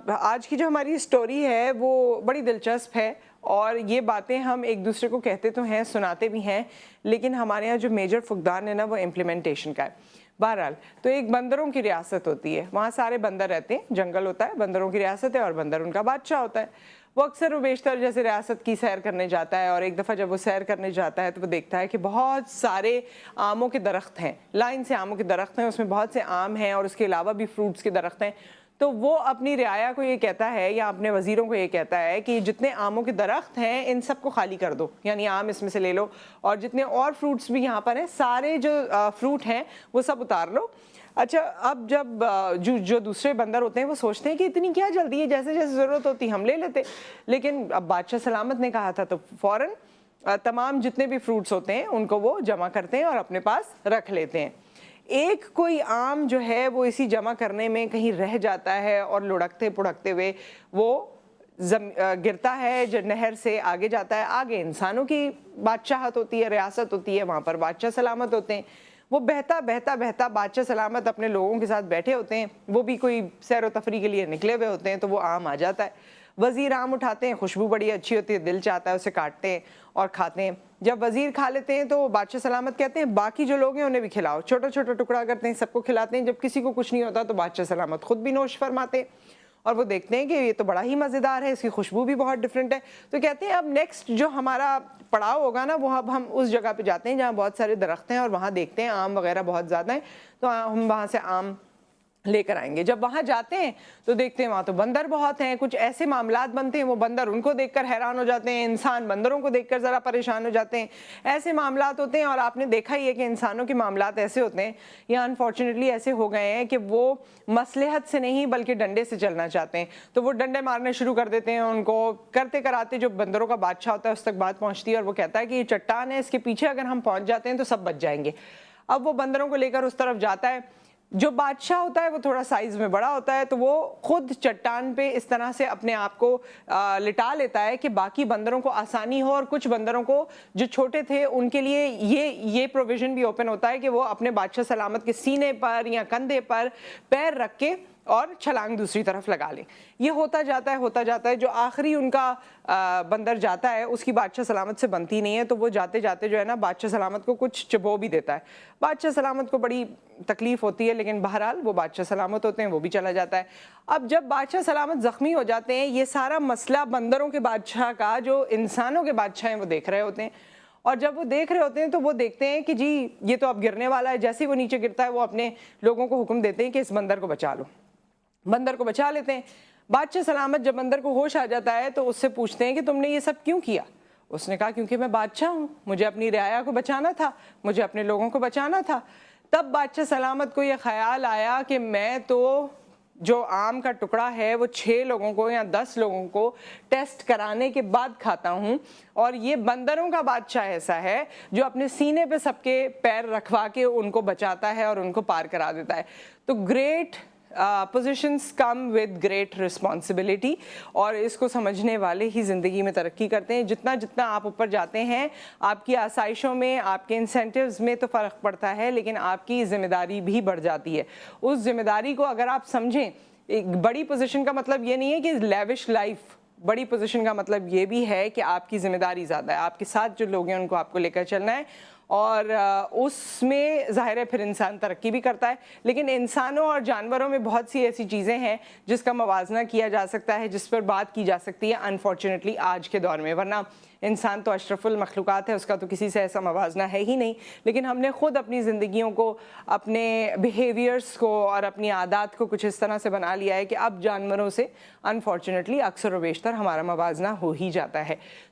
آج کی جو ہماری سٹوری ہے وہ بڑی دلچسپ ہے اور یہ باتیں ہم ایک دوسرے کو کہتے تو ہیں، سناتے بھی ہیں، لیکن ہمارے ہاں جو میجر فقدان ہے نا وہ امپلیمنٹیشن کا ہے۔ بہرحال تو ایک بندروں کی ریاست ہوتی ہے، وہاں سارے بندر رہتے ہیں، جنگل ہوتا ہے، بندروں کی ریاست ہے اور بندر ان کا بادشاہ ہوتا ہے۔ وہ اکثر و بیشتر جیسے ریاست کی سیر کرنے جاتا ہے، اور ایک دفعہ جب وہ سیر کرنے جاتا ہے تو وہ دیکھتا ہے کہ بہت سارے آموں کے درخت ہیں، لائن سے آموں کے درخت ہیں، اس میں بہت سے آم ہیں اور اس کے علاوہ بھی فروٹس کے درخت ہیں۔ تو وہ اپنی رعایا کو یہ کہتا ہے یا اپنے وزیروں کو یہ کہتا ہے کہ جتنے آموں کے درخت ہیں ان سب کو خالی کر دو، یعنی آم اس میں سے لے لو، اور جتنے اور فروٹس بھی یہاں پر ہیں سارے جو فروٹ ہیں وہ سب اتار لو۔ اچھا، اب جب جو دوسرے بندر ہوتے ہیں وہ سوچتے ہیں کہ اتنی کیا جلدی ہے، جیسے جیسے ضرورت ہوتی ہم لے لیتے، لیکن اب بادشاہ سلامت نے کہا تھا تو فوراً تمام جتنے بھی فروٹس ہوتے ہیں ان کو وہ جمع کرتے ہیں اور اپنے پاس رکھ لیتے ہیں۔ ایک کوئی آم جو ہے وہ اسی جمع کرنے میں کہیں رہ جاتا ہے اور لڑکتے پڑکتے ہوئے وہ گرتا ہے، جو نہر سے آگے جاتا ہے، آگے انسانوں کی بادشاہت ہوتی ہے، ریاست ہوتی ہے، وہاں پر بادشاہ سلامت ہوتے ہیں۔ وہ بہتا بہتا بہتا بادشاہ سلامت اپنے لوگوں کے ساتھ بیٹھے ہوتے ہیں، وہ بھی کوئی سیر و تفریح کے لیے نکلے ہوئے ہوتے ہیں، تو وہ آم آ جاتا ہے۔ وزیر آم اٹھاتے ہیں، خوشبو بڑی اچھی ہوتی ہے، دل چاہتا ہے اسے کاٹتے ہیں اور کھاتے ہیں۔ جب وزیر کھا لیتے ہیں تو بادشاہ سلامت کہتے ہیں باقی جو لوگ ہیں انہیں بھی کھلاؤ، چھوٹا چھوٹا ٹکڑا کرتے ہیں، سب کو کھلاتے ہیں۔ جب کسی کو کچھ نہیں ہوتا تو بادشاہ سلامت خود بھی نوش فرماتے ہیں، اور وہ دیکھتے ہیں کہ یہ تو بڑا ہی مزیدار ہے، اس کی خوشبو بھی بہت ڈفرینٹ ہے، تو کہتے ہیں اب نیکسٹ جو ہمارا پڑاؤ ہوگا نا وہ اب ہم اس جگہ پہ جاتے ہیں جہاں بہت سارے درخت ہیں اور وہاں دیکھتے ہیں آم وغیرہ بہت زیادہ ہیں، تو ہم وہاں سے آم لے کر آئیں گے۔ جب وہاں جاتے ہیں تو دیکھتے ہیں وہاں تو بندر بہت ہیں، کچھ ایسے معاملات بنتے ہیں، وہ بندر ان کو دیکھ کر حیران ہو جاتے ہیں، انسان بندروں کو دیکھ کر ذرا پریشان ہو جاتے ہیں، ایسے معاملات ہوتے ہیں۔ اور آپ نے دیکھا ہی ہے کہ انسانوں کے معاملات ایسے ہوتے ہیں یا انفارچونیٹلی ایسے ہو گئے ہیں کہ وہ مصلحت سے نہیں بلکہ ڈنڈے سے چلنا چاہتے ہیں، تو وہ ڈنڈے مارنے شروع کر دیتے ہیں۔ ان کو کرتے کراتے جو بندروں کا بادشاہ ہوتا ہے اس تک بات پہنچتی ہے اور وہ کہتا ہے کہ یہ چٹان ہے، اس کے پیچھے اگر ہم پہنچ جاتے ہیں تو سب بچ جائیں گے۔ اب وہ بندروں کو لے کر اس طرف جاتا ہے۔ جو بادشاہ ہوتا ہے وہ تھوڑا سائز میں بڑا ہوتا ہے، تو وہ خود چٹان پہ اس طرح سے اپنے آپ کو لٹا لیتا ہے کہ باقی بندروں کو آسانی ہو، اور کچھ بندروں کو جو چھوٹے تھے ان کے لیے یہ پروویژن بھی اوپن ہوتا ہے کہ وہ اپنے بادشاہ سلامت کے سینے پر یا کندھے پر پیر رکھ کے اور چھلانگ دوسری طرف لگا لیں۔ یہ ہوتا جاتا ہے، جو آخری ان کا بندر جاتا ہے اس کی بادشاہ سلامت سے بنتی نہیں ہے، تو وہ جاتے جاتے جو ہے نا بادشاہ سلامت کو کچھ چبو بھی دیتا ہے۔ بادشاہ سلامت کو بڑی تکلیف ہوتی ہے، لیکن بہرحال وہ بادشاہ سلامت ہوتے ہیں، وہ بھی چلا جاتا ہے۔ اب جب بادشاہ سلامت زخمی ہو جاتے ہیں، یہ سارا مسئلہ بندروں کے بادشاہ کا جو انسانوں کے بادشاہ ہیں وہ دیکھ رہے ہوتے ہیں، اور جب وہ دیکھ رہے ہوتے ہیں تو وہ دیکھتے ہیں کہ جی یہ تو اب گرنے والا ہے۔ جیسے ہی وہ نیچے گرتا ہے وہ اپنے لوگوں کو حکم دیتے ہیں کہ اس بندر کو بچا لو۔ بندر کو بچا لیتے ہیں۔ بادشاہ سلامت جب بندر کو ہوش آ جاتا ہے تو اس سے پوچھتے ہیں کہ تم نے یہ سب کیوں کیا؟ اس نے کہا کیونکہ میں بادشاہ ہوں، مجھے اپنی رعایا کو بچانا تھا، مجھے اپنے لوگوں کو بچانا تھا۔ تب بادشاہ سلامت کو یہ خیال آیا کہ میں تو جو آم کا ٹکڑا ہے وہ 6 لوگوں کو یا 10 لوگوں کو ٹیسٹ کرانے کے بعد کھاتا ہوں، اور یہ بندروں کا بادشاہ ایسا ہے جو اپنے سینے پہ سب کے پیر رکھوا کے ان کو بچاتا ہے اور ان کو پار کرا دیتا ہے۔ تو great positions come with great responsibility, اور اس کو سمجھنے والے ہی زندگی میں ترقی کرتے ہیں۔ جتنا آپ اوپر جاتے ہیں آپ کی آسائشوں میں، آپ کے انسینٹیوز میں تو فرق پڑتا ہے، لیکن آپ کی ذمہ داری بھی بڑھ جاتی ہے۔ اس ذمہ داری کو اگر آپ سمجھیں، ایک بڑی پوزیشن کا مطلب یہ نہیں ہے کہ لیوش لائف، بڑی پوزیشن کا مطلب یہ بھی ہے کہ آپ کی ذمہ داری زیادہ ہے، آپ کے ساتھ جو لوگ ہیں ان کو آپ کو لے کر چلنا ہے، اور اس میں ظاہر ہے پھر انسان ترقی بھی کرتا ہے۔ لیکن انسانوں اور جانوروں میں بہت سی ایسی چیزیں ہیں جس کا موازنہ کیا جا سکتا ہے، جس پر بات کی جا سکتی ہے انفارچونیٹلی آج کے دور میں، ورنہ انسان تو اشرف المخلوقات ہے، اس کا تو کسی سے ایسا موازنہ ہے ہی نہیں۔ لیکن ہم نے خود اپنی زندگیوں کو، اپنے بیہیویئرس کو اور اپنی عادات کو کچھ اس طرح سے بنا لیا ہے کہ اب جانوروں سے انفارچونیٹلی اکثر و بیشتر ہمارا موازنہ ہو ہی جاتا ہے۔